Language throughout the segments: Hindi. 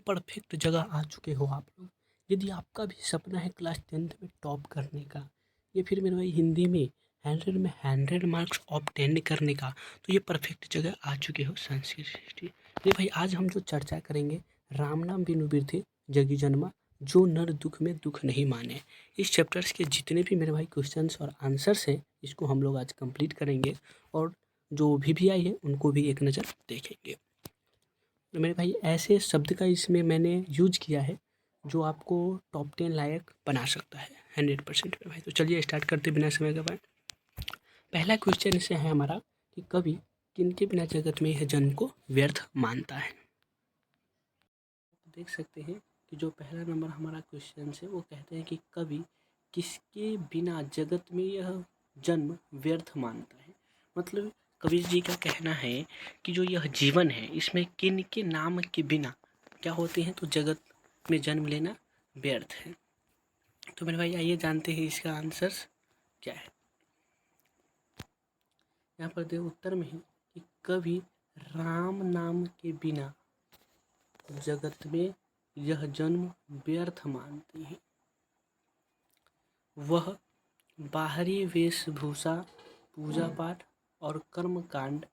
परफेक्ट जगह आ चुके हो आप लोग। यदि आपका भी सपना है क्लास 10th में टॉप करने का, या फिर मेरे भाई हिंदी में 100 में 100 मार्क्स ऑब्टेन करने का, तो ये परफेक्ट जगह आ चुके हो संस्कृत हिस्ट्री। ये भाई आज हम जो चर्चा करेंगे, राम नाम बिनु बिरथे जगी जन्मा, जो नर दुख में दुख नहीं माने। इस चैप्टर्स के जितने भी मेरे भाई क्वेश्चंस और आंसर्स हैं, इसको हम लोग आज कंप्लीट करेंगे और जो VVI है उनको भी एक नज़र देखेंगे। तो मेरे भाई ऐसे शब्द का इसमें मैंने यूज किया है जो आपको टॉप 10 लायक बना सकता है 100% में भाई। तो चलिए स्टार्ट करते बिना समय गवाए। पहला क्वेश्चन इससे है हमारा कि कवि किनके बिना जगत में यह जन्म को व्यर्थ मानता है। देख सकते हैं कि जो पहला नंबर हमारा क्वेश्चन है वो कहते हैं कि कवि किसके बिना जगत में यह जन्म व्यर्थ मानता है। मतलब कबीर जी का कहना है कि जो यह जीवन है इसमें किन के नाम के बिना क्या होते हैं, तो जगत में जन्म लेना व्यर्थ है। तो मेरे भाई आइए जानते हैं इसका आंसर क्या है। यहाँ पर दे उत्तर में है कि कवि राम नाम के बिना जगत में यह जन्म व्यर्थ मानते हैं। वह बाहरी वेशभूषा, पूजा पाठ और कर्म कांड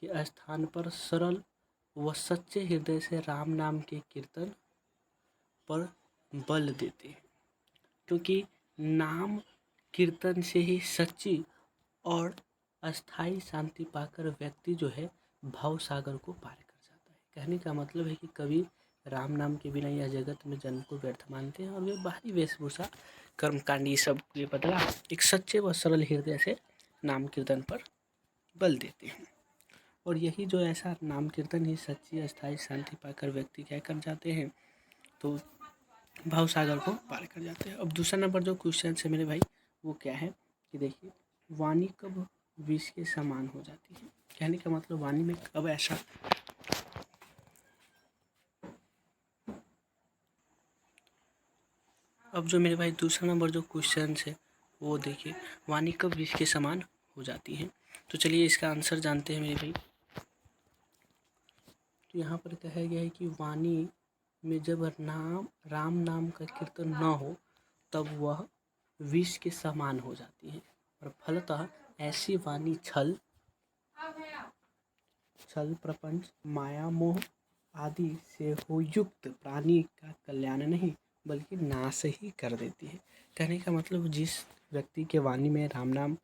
के स्थान पर सरल व सच्चे हृदय से राम नाम के कीर्तन पर बल देते हैं, क्योंकि नाम कीर्तन से ही सच्ची और अस्थाई शांति पाकर व्यक्ति जो है भव सागर को पार कर जाता है। कहने का मतलब है कि कवि राम नाम के बिना यह जगत में जन्म को व्यर्थ मानते हैं और वे बाहरी वेशभूषा, कर्मकांड ये सब ये बदला एक सच्चे व सरल हृदय से नाम कीर्तन पर बल देते हैं। और यही जो ऐसा नाम कीर्तन ही सच्ची अस्थाई शांति पाकर व्यक्ति क्या कर जाते हैं, तो भाव सागर को पार कर जाते हैं। अब दूसरा नंबर जो क्वेश्चन है मेरे भाई वो क्या है कि देखिए, वाणी कब विष के समान हो जाती है। कहने का मतलब वाणी में कब ऐसा अब जो मेरे भाई दूसरा नंबर जो क्वेश्चन है वो देखिए, वाणी कब विष के समान हो जाती है। तो चलिए इसका आंसर जानते हैं मेरे भाई। तो यहाँ पर कहा गया है कि वाणी में जब राम नाम का कीर्तन न हो तब वह विष के समान हो जाती है और फलतः ऐसी वाणी छल प्रपंच, माया मोह आदि से हो युक्त प्राणी का कल्याण नहीं बल्कि नाश ही कर देती है। कहने का मतलब जिस व्यक्ति के वाणी में राम नाम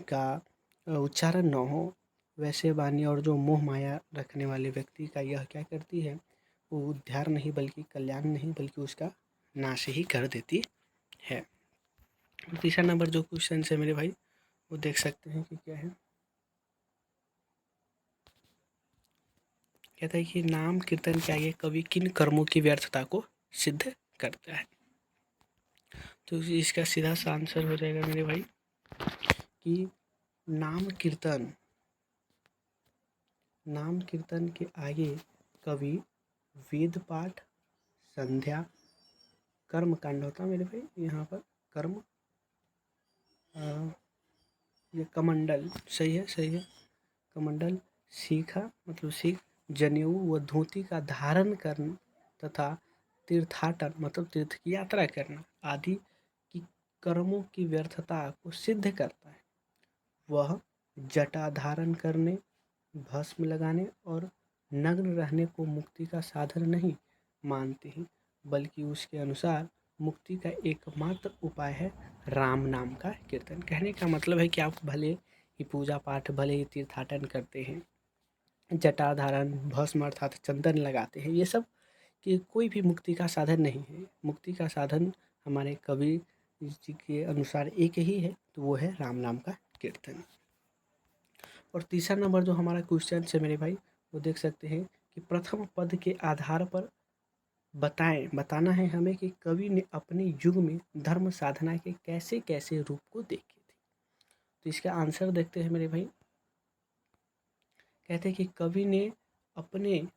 का उच्चारण न हो, वैसे वाणी और जो मोह माया रखने वाले व्यक्ति का यह क्या करती है, वो उद्धार नहीं बल्कि कल्याण नहीं बल्कि उसका नाश ही कर देती है। तीसरा नंबर जो क्वेश्चन है मेरे भाई वो देख सकते हैं कि क्या है। कहता है कि नाम कीर्तन के आगे कवि किन कर्मों की व्यर्थता को सिद्ध करता है। तो इसका सीधा सा आंसर हो जाएगा मेरे भाई कि नाम कीर्तन के आगे कवि वेद पाठ, संध्या, कर्म कांड होता है मेरे भाई। यहाँ पर कर्म ये कमंडल सही है कमंडल सीखा मतलब सीख, जनेऊ व धोती का धारण करना तथा तीर्थाटन मतलब तीर्थ की यात्रा करना आदि की कर्मों की व्यर्थता को सिद्ध करता है। वह जटा धारण करने, भस्म लगाने और नग्न रहने को मुक्ति का साधन नहीं मानते हैं, बल्कि उसके अनुसार मुक्ति का एकमात्र उपाय है राम नाम का कीर्तन। कहने का मतलब है कि आप भले ही पूजा पाठ, भले ही तीर्थाटन करते हैं, जटा धारण, भस्म अर्थात चंदन लगाते हैं, ये सब कि कोई भी मुक्ति का साधन नहीं है। मुक्ति का साधन हमारे कबीर जी के अनुसार एक ही है, तो वो है राम नाम का कीर्तन। और तीसरा नंबर जो हमारा क्वेश्चन है मेरे भाई वो देख सकते हैं कि प्रथम पद के आधार पर बताना है हमें कि कवि ने अपने युग में धर्म साधना के कैसे कैसे रूप को देखे थे। तो इसका आंसर देखते हैं मेरे भाई। कहते हैं कि कवि ने अपने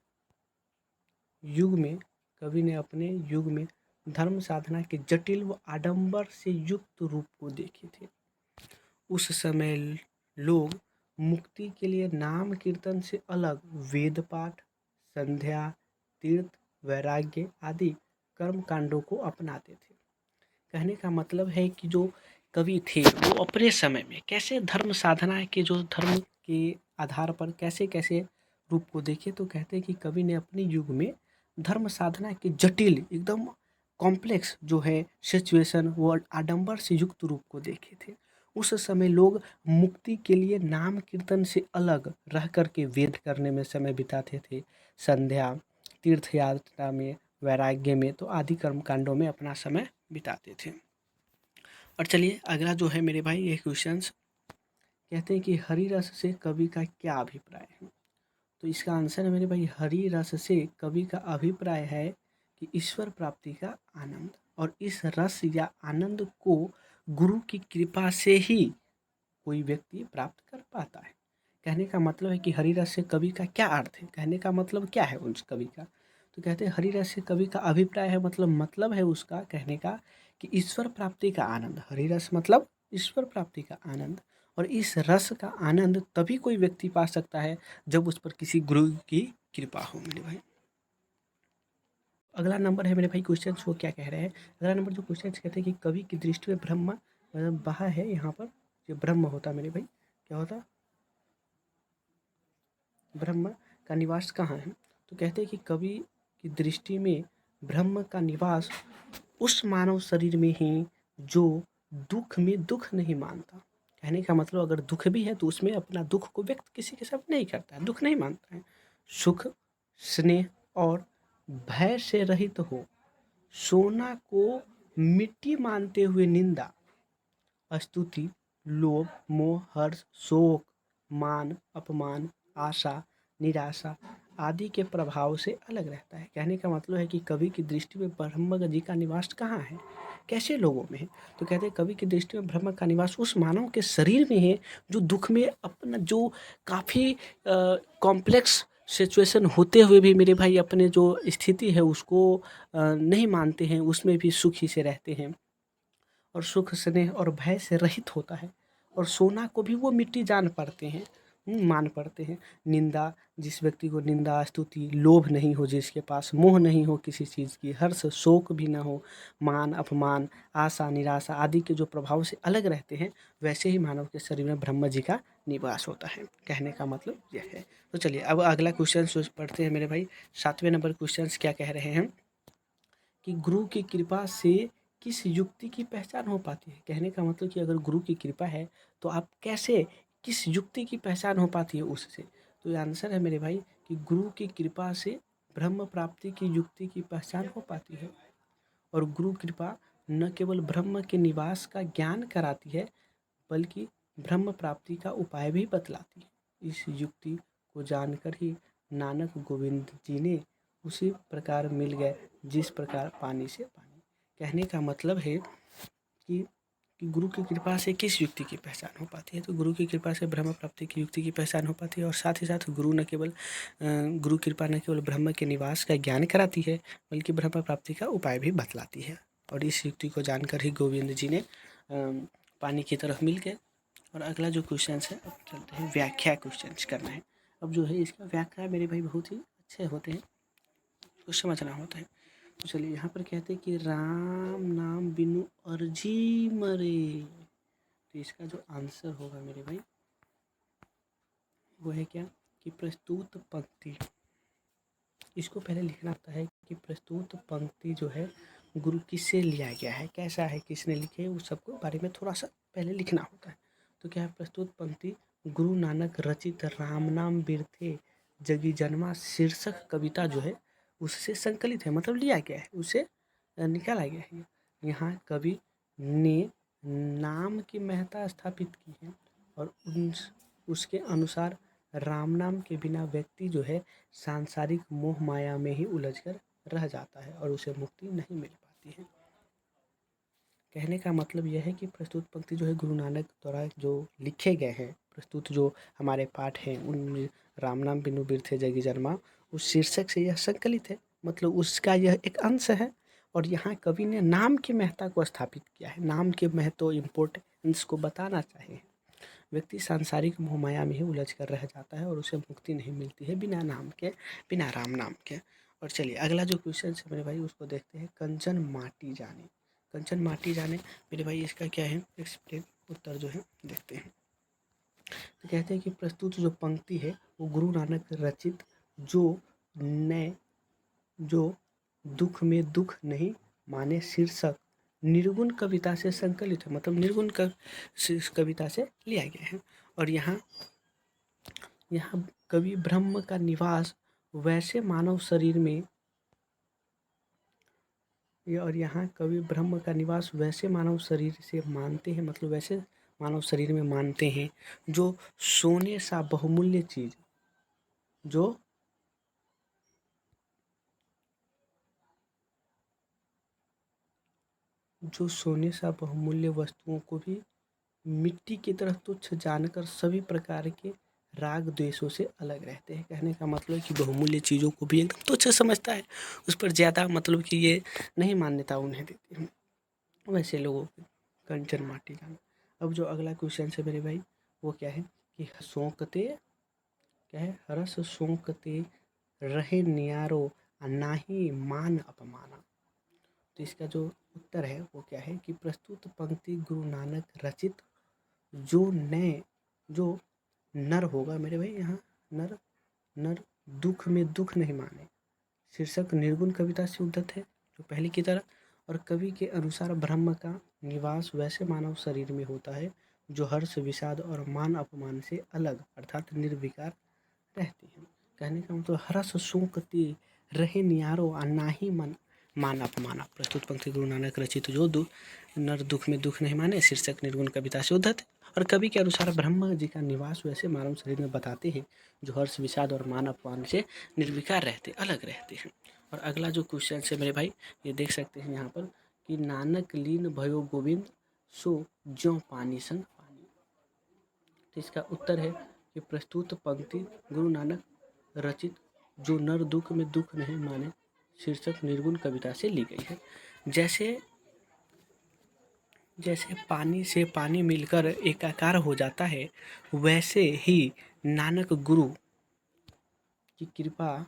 युग में धर्म साधना के जटिल व आडंबर से युक्त रूप को देखे थे। उस समय लोग मुक्ति के लिए नाम कीर्तन से अलग वेद पाठ, संध्या, तीर्थ वैराग्य आदि कर्म कांडों को अपनाते थे। कहने का मतलब है कि जो कवि थे वो अपने समय में कैसे धर्म साधना के जो धर्म के आधार पर कैसे कैसे रूप को देखे, तो कहते हैं कि कवि ने अपने युग में धर्म साधना के जटिल एकदम कॉम्प्लेक्स जो है सिचुएशन वो आडंबर से युक्त रूप को देखे थे। उस समय लोग मुक्ति के लिए नाम कीर्तन से अलग रह करके वेद करने में समय बिताते थे, संध्या तीर्थ यात्रा में, वैराग्य में, तो आदि कर्म कांडों में अपना समय बिताते थे। और चलिए अगला जो है मेरे भाई ये क्वेश्चंस कहते हैं कि हरि रस से कवि का क्या अभिप्राय है। तो इसका आंसर है मेरे भाई, हरि रस से कवि का अभिप्राय है कि ईश्वर प्राप्ति का आनंद, और इस रस या आनंद को गुरु की कृपा से ही कोई व्यक्ति प्राप्त कर पाता है। कहने का मतलब है कि हरि रस से कवि का क्या अर्थ है, कहने का मतलब क्या है उस कवि का। तो कहते हैं हरि रस से कवि का अभिप्राय है, मतलब है उसका कहने का कि ईश्वर प्राप्ति का आनंद। हरि रस मतलब ईश्वर प्राप्ति का आनंद, और इस रस का आनंद तभी कोई व्यक्ति पा सकता है जब उस पर किसी गुरु की कृपा हो मेरे भाई। अगला नंबर है मेरे भाई क्वेश्चन वो क्या कह रहे हैं। अगला नंबर जो क्वेश्चन कहते हैं कि कवि की दृष्टि में ब्रह्म बहा है, यहाँ पर जो ब्रह्म होता मेरे भाई क्या होता, ब्रह्म का निवास कहाँ है। तो कहते हैं कि कवि की दृष्टि में ब्रह्म का निवास उस मानव शरीर में ही जो दुख में दुख नहीं मानता। कहने का मतलब अगर दुख भी है तो उसमें अपना दुख को व्यक्त किसी के साथ नहीं करता है, दुख नहीं मानता है। सुख, स्नेह और भय से रहित हो, सोना को मिट्टी मानते हुए निंदा, स्तुति, लोभ, मोह, हर्ष, शोक, मान, अपमान, आशा, निराशा आदि के प्रभाव से अलग रहता है। कहने का मतलब है कि कवि की दृष्टि में ब्रह्म जी का निवास कहाँ है, कैसे लोगों में है। तो कहते हैं कवि की दृष्टि में ब्रह्म का निवास उस मानव के शरीर में है जो दुख में अपना जो काफ़ी कॉम्प्लेक्स सिचुएशन होते हुए भी मेरे भाई अपने जो स्थिति है उसको नहीं मानते हैं, उसमें भी सुखी से रहते हैं, और सुख, स्नेह और भय से रहित होता है, और सोना को भी वो मिट्टी जान पड़ते हैं, मान पड़ते हैं। निंदा, जिस व्यक्ति को निंदा, स्तुति, लोभ नहीं हो, जिसके पास मोह नहीं हो किसी चीज़ की, हर्ष, शोक भी ना हो, मान, अपमान, आशा, निराशा आदि के जो प्रभाव से अलग रहते हैं, वैसे ही मानव के शरीर में ब्रह्म जी का निवास होता है। कहने का मतलब यह है। तो चलिए अब अगला क्वेश्चन पढ़ते हैं मेरे भाई। 7वें नंबर क्वेश्चन क्या कह रहे हैं कि गुरु की कृपा से किस युक्ति की पहचान हो पाती है। कहने का मतलब कि अगर गुरु की कृपा है तो आप कैसे, किस युक्ति की पहचान हो पाती है उससे। तो ये आंसर है मेरे भाई कि गुरु की कृपा से ब्रह्म प्राप्ति की युक्ति की पहचान हो पाती है, और गुरु कृपा न केवल ब्रह्म के निवास का ज्ञान कराती है बल्कि ब्रह्म प्राप्ति का उपाय भी बतलाती है। इस युक्ति को जानकर ही नानक गोविंद जी ने उसी प्रकार मिल गए जिस प्रकार पानी से पानी। कहने का मतलब है कि गुरु की कृपा से किस युक्ति की पहचान हो पाती है। तो गुरु की कृपा से ब्रह्म प्राप्ति की युक्ति की पहचान हो पाती है, और साथ ही साथ गुरु कृपा न केवल ब्रह्म के निवास का ज्ञान कराती है बल्कि ब्रह्म प्राप्ति का उपाय भी बतलाती है। और इस युक्ति को जानकर ही गोविंद जी ने पानी की तरफ मिल गए। और अगला जो क्वेश्चन है, अब चलते हैं व्याख्या क्वेश्चन करना है। अब जो है इसका व्याख्या मेरे भाई बहुत ही अच्छे होते हैं, उसको समझना होता है। तो चलिए यहाँ पर कहते हैं कि राम नाम बिनु अर्जी मरे। तो इसका जो आंसर होगा मेरे भाई वो है क्या कि प्रस्तुत पंक्ति। इसको पहले लिखना होता है कि प्रस्तुत पंक्ति जो है गुरु किससे लिया गया है, कैसा है, किसने लिखे, उस सबको बारे में थोड़ा सा पहले लिखना होता है। तो क्या है, प्रस्तुत पंक्ति गुरु नानक रचित राम नाम बिरथे जगी जन्मा शीर्षक कविता जो है उससे संकलित है, मतलब लिया गया है, उसे निकाला गया है। यहाँ कवि ने नाम की महत्ता स्थापित की है, और उसके अनुसार राम नाम के बिना व्यक्ति जो है सांसारिक मोह माया में ही उलझकर रह जाता है और उसे मुक्ति नहीं मिल पाती है। कहने का मतलब यह है कि प्रस्तुत पंक्ति जो है गुरु नानक द्वारा जो लिखे गए हैं, प्रस्तुत जो हमारे पाठ हैं उनमें राम नाम बिनु बिरथे जगी जन्मा उस शीर्षक से यह संकलित है, मतलब उसका यह एक अंश है। और यहाँ कवि ने नाम की महत्ता को स्थापित किया है, नाम के महत्व इम्पोर्टेंस को बताना चाहिए। व्यक्ति सांसारिक मोहमाया में ही उलझ कर रह जाता है और उसे मुक्ति नहीं मिलती है बिना नाम के, बिना राम नाम के। और चलिए अगला जो क्वेश्चन है मेरे भाई उसको देखते हैं। कंचन माटी जाने, कंचन माटी जाने मेरे भाई इसका क्या है एक्सप्लेन, उत्तर जो है देखते हैं। तो कहते हैं कि प्रस्तुत जो पंक्ति है वो गुरु नानक रचित जो नए जो दुख में दुख नहीं माने शीर्षक निर्गुण कविता से संकलित है, मतलब निर्गुण कविता से लिया गया है। और यहाँ कवि ब्रह्म का निवास वैसे मानव शरीर में और यहाँ कवि ब्रह्म का निवास वैसे मानव शरीर से मानते हैं, मतलब वैसे मानव शरीर में मानते हैं जो सोने सा बहुमूल्य चीज जो सोने सा बहुमूल्य वस्तुओं को भी मिट्टी की तरह तुच्छ जानकर सभी प्रकार के राग द्वेषों से अलग रहते हैं। कहने का मतलब है कि बहुमूल्य चीज़ों को भी एकदम तुच्छ समझता है, उस पर ज़्यादा मतलब कि ये नहीं मान्यता उन्हें देती है, वैसे लोगों की कंचन माटी जाना। अब जो अगला क्वेश्चन है मेरे भाई वो क्या है कि सोंकते क्या है, हरस सोंकते रहे नियारो नाही मान अपमाना। तो इसका जो उत्तर है वो क्या है कि प्रस्तुत पंक्ति गुरु नानक रचित जो नर होगा मेरे भाई, यहाँ नर नर दुख में दुख नहीं माने शीर्षक निर्गुण कविता से उद्धत है जो पहले की तरह। और कवि के अनुसार ब्रह्म का निवास वैसे मानव शरीर में होता है जो हर्ष विषाद और मान अपमान से अलग अर्थात निर्विकार रहते हैं। कहने का मतलब हरस शोकति रहे नियारो नाही मन मान अपमाना। प्रस्तुत पंक्ति गुरु नानक रचित जो नर दुख में दुख नहीं माने शीर्षक निर्गुण कविता से उद्धत है। और कवि के अनुसार ब्रह्मा जी का निवास वैसे मानव शरीर में बताते हैं जो हर्ष विषाद और मान अपमान से निर्विकार रहते अलग रहते हैं। और अगला जो क्वेश्चन है मेरे भाई ये देख सकते हैं यहाँ पर कि नानक लीन भयो गोविंद सो ज्यों पानी संग पानी। तो इसका उत्तर है कि प्रस्तुत पंक्ति गुरु नानक रचित जो नर दुख में दुख नहीं माने शीर्षक निर्गुण कविता से ली गई है। जैसे पानी से पानी मिलकर एकाकार हो जाता है वैसे ही नानक गुरु की कृपा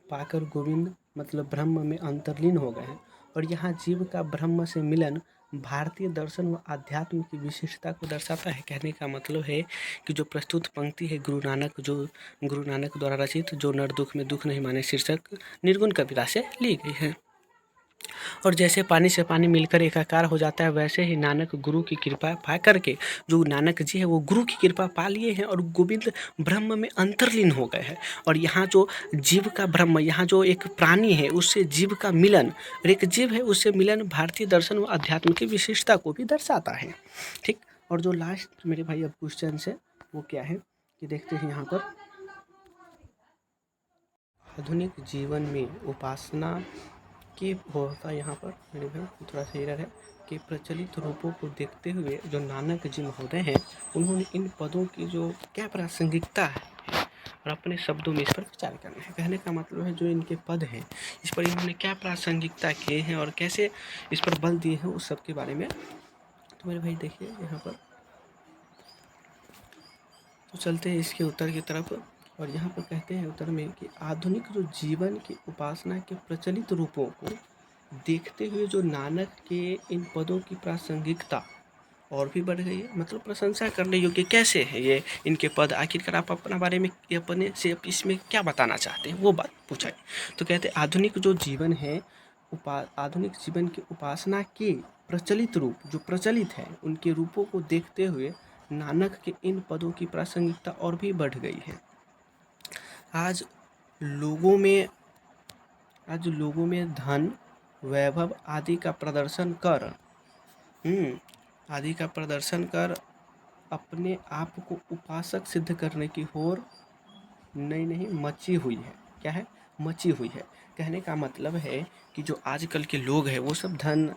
पाकर गोविंद मतलब ब्रह्म में अंतर्लीन हो गए हैं। और यहाँ जीव का ब्रह्म से मिलन भारतीय दर्शन व आध्यात्म की विशिष्टता को दर्शाता है। कहने का मतलब है कि जो प्रस्तुत पंक्ति है गुरु नानक द्वारा रचित जो नर दुख में दुख नहीं माने शीर्षक निर्गुण कविता से ली गई है। और जैसे पानी से पानी मिलकर एकाकार हो जाता है वैसे ही नानक गुरु की कृपा पा करके जो नानक जी है वो गुरु की कृपा पा लिए हैं और गोविंद ब्रह्म में अंतर्लीन हो गए हैं। और यहाँ जो जीव का ब्रह्म, यहाँ जो एक प्राणी है उससे जीव का मिलन और एक जीव है उससे मिलन भारतीय दर्शन व अध्यात्म की विशेषता को भी दर्शाता है। ठीक, और जो लास्ट मेरे भाई अब क्वेश्चन है वो क्या है कि देखते हैं यहाँ पर आधुनिक जीवन में उपासना के होता यहाँ पर मेरे भाई थोड़ा सा एरर है कि प्रचलित रूपों को देखते हुए जो नानक जी महोदय हैं उन्होंने इन पदों की जो क्या प्रासंगिकता है और अपने शब्दों में इस पर विचार करना है। कहने का मतलब है जो इनके पद हैं इस पर इन्होंने क्या प्रासंगिकता किए हैं और कैसे इस पर बल दिए हैं उस सब के बारे में। तो मेरे भाई देखिए यहाँ पर तो चलते हैं इसके उत्तर की तरफ। और यहाँ पर कहते हैं उत्तर में कि आधुनिक जो जीवन की उपासना के प्रचलित रूपों को देखते हुए जो नानक के इन पदों की प्रासंगिकता और भी बढ़ गई है, मतलब प्रशंसा करने योग्य कैसे है ये इनके पद। आखिरकार आप अपना बारे में अपने से इसमें क्या बताना चाहते हैं वो बात पूछा है। तो कहते हैं आधुनिक जो जीवन है आधुनिक जीवन की उपासना के प्रचलित रूप जो प्रचलित है उनके रूपों को देखते हुए नानक के इन पदों की प्रासंगिकता और भी बढ़ गई है। आज लोगों में धन वैभव आदि का प्रदर्शन कर अपने आप को उपासक सिद्ध करने की होड़ नहीं मची हुई है। क्या है? मची हुई है। कहने का मतलब है कि जो आजकल के लोग हैं वो सब धन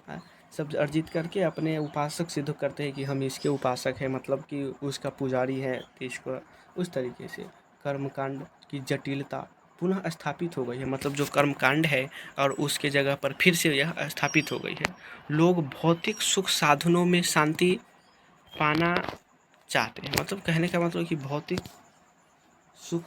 सब अर्जित करके अपने उपासक सिद्ध करते हैं कि हम इसके उपासक हैं, मतलब कि उसका पुजारी है। इसको उस तरीके से कर्मकांड की जटिलता पुनः स्थापित हो गई है, मतलब जो कर्मकांड है और उसके जगह पर फिर से यह स्थापित हो गई है। लोग भौतिक सुख साधनों में शांति पाना चाहते हैं, मतलब कहने का मतलब कि भौतिक सुख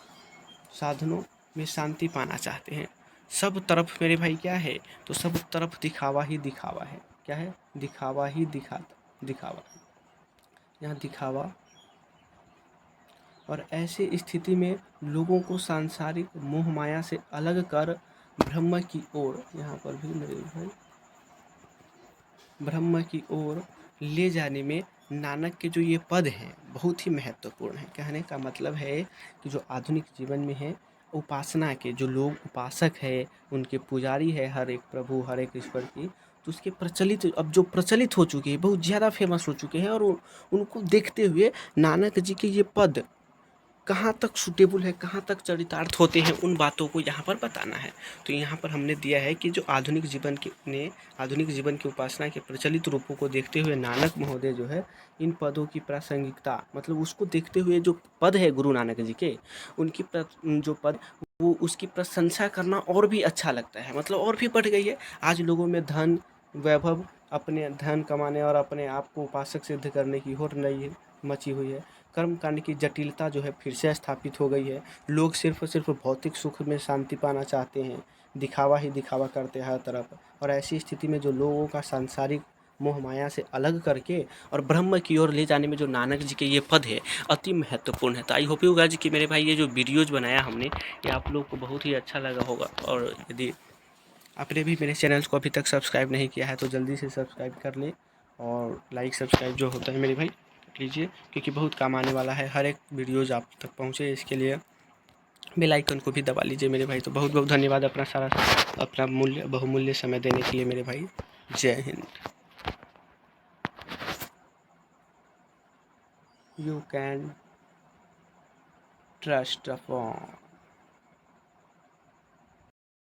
साधनों में शांति पाना चाहते हैं। सब तरफ मेरे भाई क्या है, तो सब तरफ दिखावा ही दिखावा है। क्या है? दिखावा ही दिखावा। यहाँ दिखावा, और ऐसी स्थिति में लोगों को सांसारिक मोह माया से अलग कर ब्रह्म की ओर, यहाँ पर भी मेरे भाई ब्रह्म की ओर ले जाने में नानक के जो ये पद हैं बहुत ही महत्वपूर्ण है। कहने का मतलब है कि जो आधुनिक जीवन में है, उपासना के जो लोग उपासक है, उनके पुजारी है हर एक प्रभु हर एक ईश्वर की, तो उसके प्रचलित अब जो प्रचलित हो चुके हैं, बहुत ज़्यादा फेमस हो चुके हैं, और उनको देखते हुए नानक जी के ये पद कहाँ तक सूटेबल है, कहाँ तक चरितार्थ होते हैं, उन बातों को यहाँ पर बताना है। तो यहाँ पर हमने दिया है कि जो आधुनिक जीवन की उपासना के प्रचलित रूपों को देखते हुए नानक महोदय जो है इन पदों की प्रासंगिकता, मतलब उसको देखते हुए जो पद है गुरु नानक जी के, उनकी जो पद, वो उसकी प्रशंसा करना और भी अच्छा लगता है, मतलब और भी बढ़ गई है। आज लोगों में धन वैभव, अपने धन कमाने और अपने आप को उपासक सिद्ध करने की होड़ नई मची हुई है। कर्म कांड की जटिलता जो है फिर से स्थापित हो गई है। लोग सिर्फ और सिर्फ भौतिक सुख में शांति पाना चाहते हैं, दिखावा ही दिखावा करते हैं हर तरफ। और ऐसी स्थिति में जो लोगों का सांसारिक मोह माया से अलग करके और ब्रह्म की ओर ले जाने में जो नानक जी के ये पद है अति महत्वपूर्ण है। तो आई होप यू गाइस कि मेरे भाई ये जो वीडियोज बनाया हमने, ये आप लोग को बहुत ही अच्छा लगा होगा। और यदि आपने भी मेरे चैनल को अभी तक सब्सक्राइब नहीं किया है तो जल्दी से सब्सक्राइब कर लें, और लाइक सब्सक्राइब जो होता है मेरे भाई लीजिए, क्योंकि बहुत काम आने वाला है, हर एक वीडियोज़ आप तक पहुँचे, इसके लिए बेल आइकन को भी दबा लीजिए मेरे भाई। तो बहुत बहुत धन्यवाद अपना बहुमूल्य समय देने के लिए मेरे भाई। जय Hind. You can trust upon